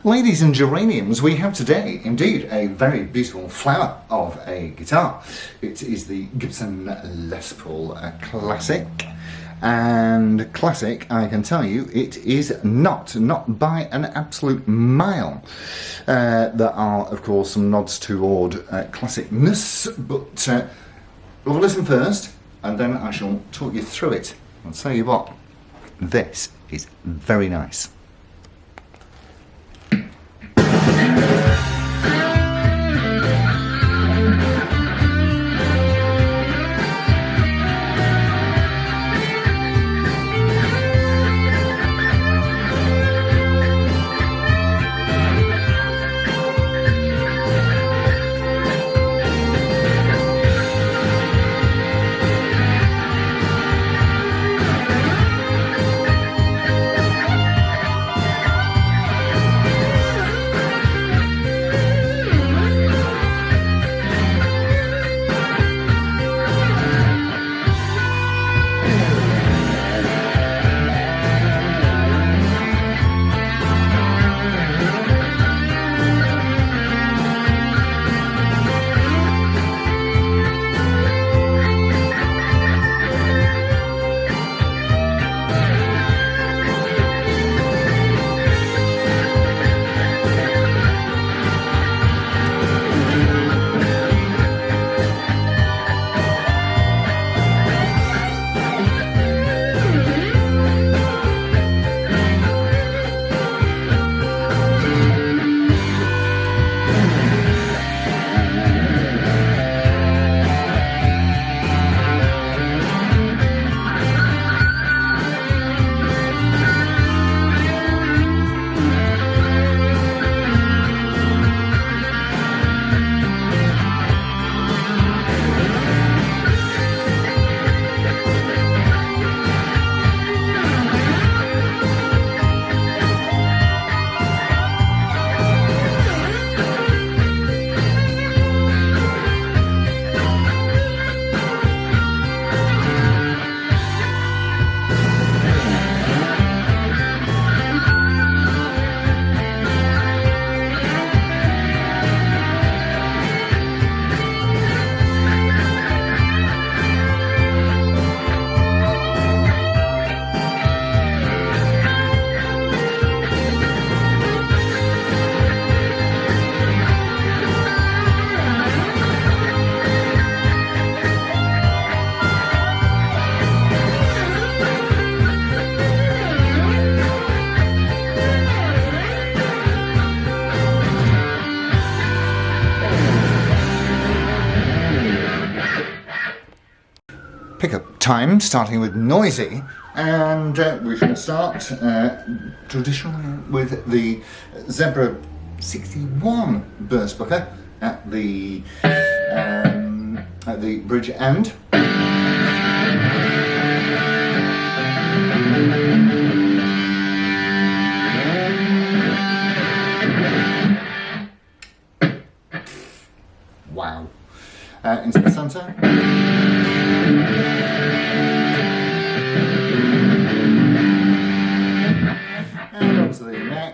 Ladies and geraniums, we have today indeed a very beautiful flower of a guitar. It is the Gibson Les Paul Classic. And classic, I can tell you, it is not by an absolute mile. There are, of course, some nods toward classicness, but we'll listen first, and then I shall talk you through it. I'll tell you what, this is very nice. Pickup time, starting with noisy, and we shall start traditionally with the Zebra 61 burst booker at the bridge end. Wow. Into the centre. And onto the neck.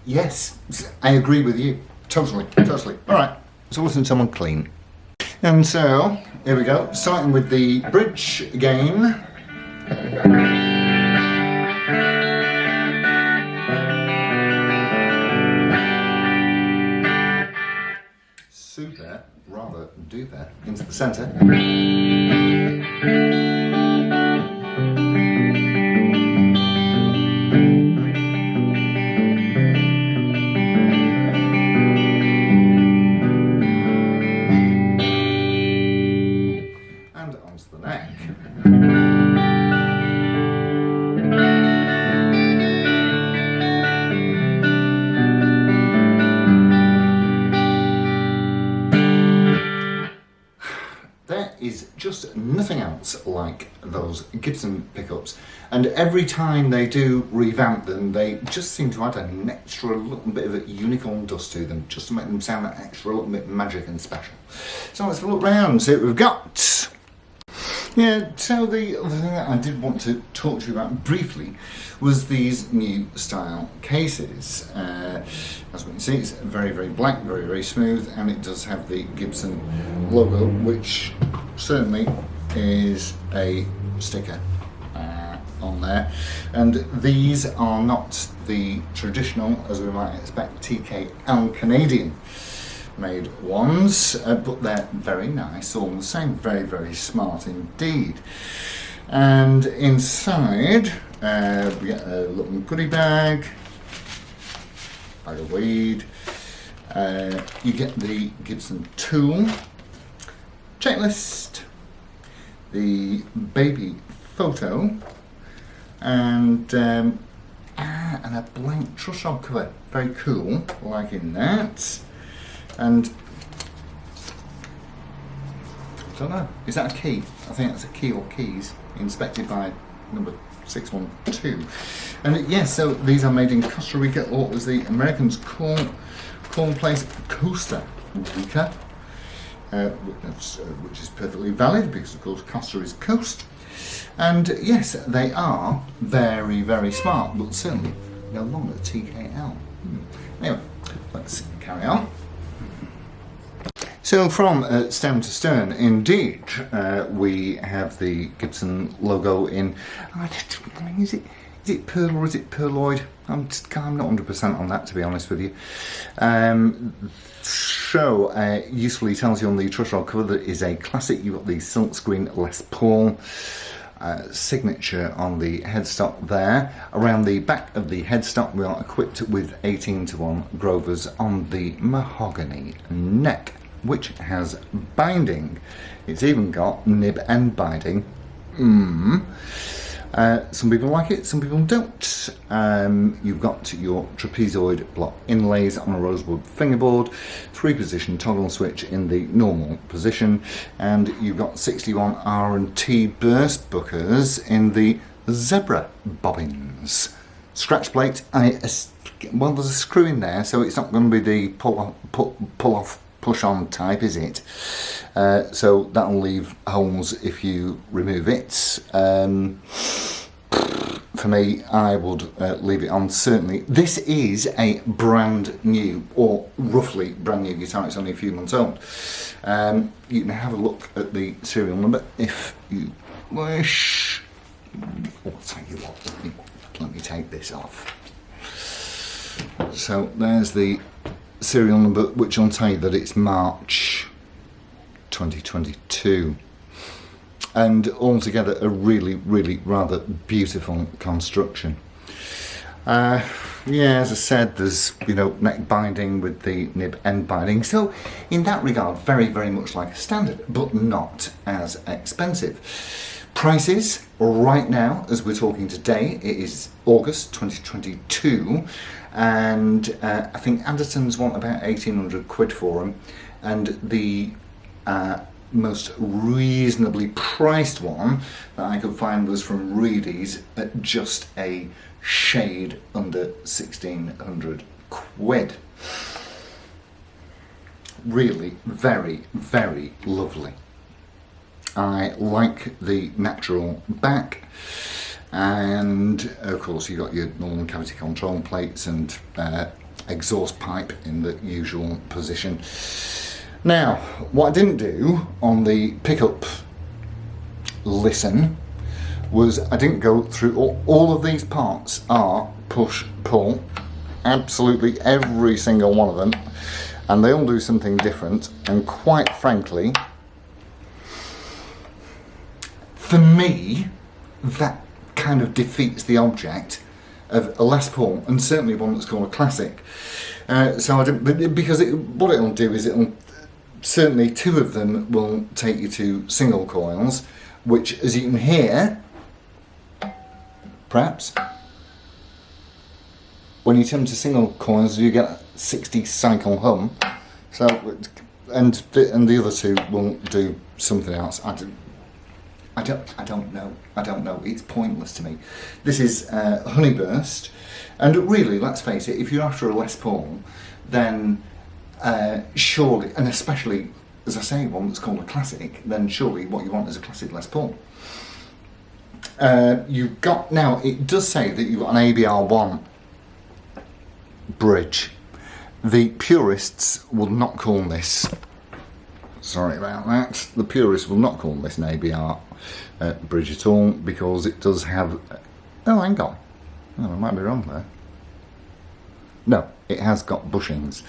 Yes, I agree with you. Totally. Alright, so listen to someone clean. And so, here we go, starting with the bridge again. Super, rather duper, into the centre. There is just nothing else like those Gibson pickups, and every time they do revamp them, they just seem to add an extra little bit of a unicorn dust to them, just to make them sound that extra little bit magic and special. So let's look round, see what we've got. Yeah, so the other thing that I did want to talk to you about briefly was these new style cases. As we can see, it's very, very black, very, very smooth, and it does have the Gibson logo, which certainly is a sticker on there. And these are not the traditional, as we might expect, TKL Canadian made ones, but they're very nice, all the same, very, very smart indeed. And inside we get a little goodie bag of weed, you get the Gibson tool checklist, the baby photo, and a blank truss rod cover, very cool, liking that. And I don't know, is that a key? I think that's a key or keys, inspected by number 612. And yes, so these are made in Costa Rica, or as the Americans call place, Costa Rica, which is perfectly valid because of course Costa is coast. And yes, they are very, very smart, but certainly no longer TKL. Anyway, let's carry on. So from stem to stern, indeed, we have the Gibson logo in, is it pearl or is it pearloid? I'm not 100% on that, to be honest with you. Usefully tells you on the truss rod cover that is a classic. You've got the silkscreen Les Paul signature on the headstock there. Around the back of the headstock we are equipped with 18:1 Grovers on the mahogany neck, which has binding. It's even got nib end binding. Some people like it, some people don't. You've got your trapezoid block inlays on a rosewood fingerboard, 3-position toggle switch in the normal position, and you've got 61 R&T burst bookers in the zebra bobbins. Scratch plate, there's a screw in there, so it's not going to be the pull off push on type, is it? So that'll leave holes if you remove it. For me, I would leave it on, certainly. This is a brand new, or roughly brand new guitar. It's only a few months old. You can have a look at the serial number if you wish. I'll tell you what, let me take this off. So there's the serial number, which will tell you that it's March 2022, and altogether a really, really rather beautiful construction. Yeah, as I said, there's neck binding with the nib end binding, so in that regard very, very much like a standard, but not as expensive. Prices right now, as we're talking today, it is August 2022, and I think Anderton's want about 1,800 quid for them, and the most reasonably priced one that I could find was from Reedy's at just a shade under 1,600 quid. Really very, very lovely. I like the natural back, and of course you got your normal cavity control plates and exhaust pipe in the usual position. Now, what I didn't do on the pickup listen was I didn't go through all of these parts are push pull, absolutely every single one of them, and they all do something different, and quite frankly, for me, that kind of defeats the object of a Les Paul, and certainly one that's called a classic. So I didn't, because what it'll do is certainly two of them will take you to single coils, which, as you can hear, perhaps, when you turn to single coils, you get a 60 cycle hum. So and the other two will do something else. I don't know. It's pointless to me. This is Honeyburst, and really, let's face it, if you're after a Les Paul, then surely, and especially, as I say, one that's called a classic, then surely what you want is a classic Les Paul. You've got, now it does say that you've got an ABR1 bridge. The purists will not call this, sorry about that, the purists will not call this an ABR bridge at all, because it does have, oh hang on, oh, I might be wrong there. No, it has got bushings.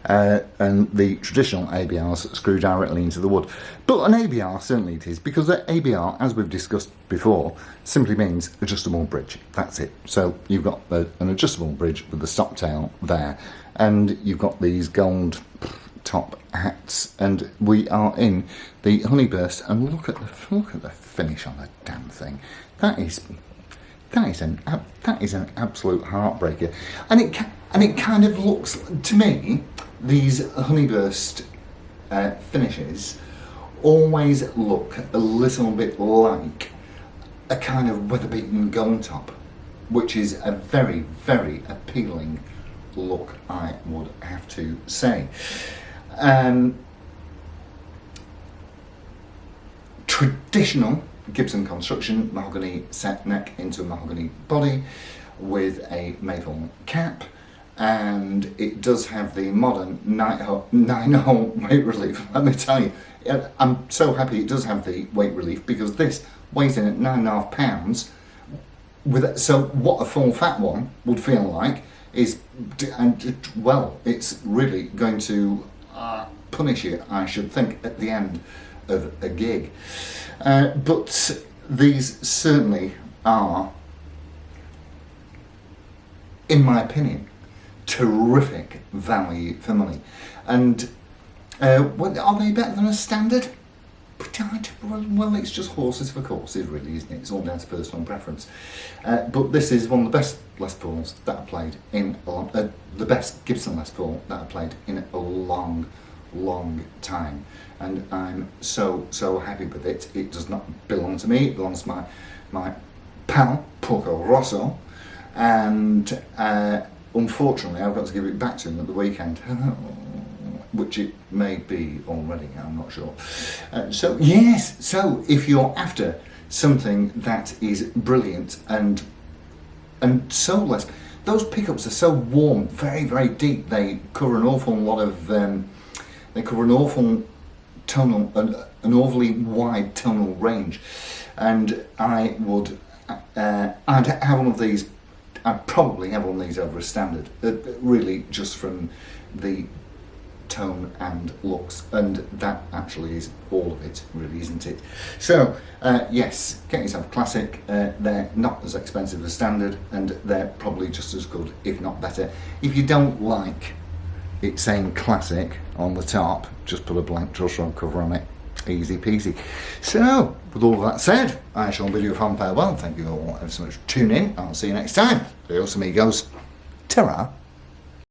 And the traditional ABRs screw directly into the wood. But an ABR certainly it is, because the ABR, as we've discussed before, simply means adjustable bridge. That's it. So you've got an adjustable bridge with the stop tail there, and you've got these gold top hats, and we are in the Honeyburst, and look at the finish on the damn thing. That is an absolute heartbreaker, and it kind of looks to me, these Honeyburst finishes always look a little bit like a kind of weather-beaten gold top, which is a very, very appealing look, I would have to say. Traditional Gibson construction, mahogany set neck into a mahogany body with a maple cap, and it does have the modern 9-hole weight relief. Let me tell you, I'm so happy it does have the weight relief, because this weighs in at 9.5 pounds. So what a full fat one would feel like is, well, it's really going to punish you, I should think, at the end of a gig. But these certainly are, in my opinion, terrific value for money. And are they better than a standard? Well, it's just horses for courses, really, isn't it? It's all down to personal preference. But this is one of the best Les Pauls that I played in the best Gibson Les Paul that I played in a long time, and I'm so happy with it. It does not belong to me, it belongs to my pal Porco Rosso, and unfortunately I've got to give it back to him at the weekend, which it may be already, I'm not sure. So yes, so if you're after something that is brilliant and so Les, those pickups are so warm, very, very deep, they cover an awful lot of they cover an awful tonal, an awfully wide tonal range, and I would, I'd have one of these. I'd probably have one of these over a standard, really, just from the tone and looks, and that actually is all of it, really, isn't it? So yes, get yourself a classic. They're not as expensive as standard, and they're probably just as good, if not better. If you don't like it saying classic on the top, just put a blank truss rod cover on it, easy peasy. So with all of that said, I shall bid you a fond farewell. Thank you all ever so much for tuning in. I'll see you next time. Adios amigos. Ta-ra.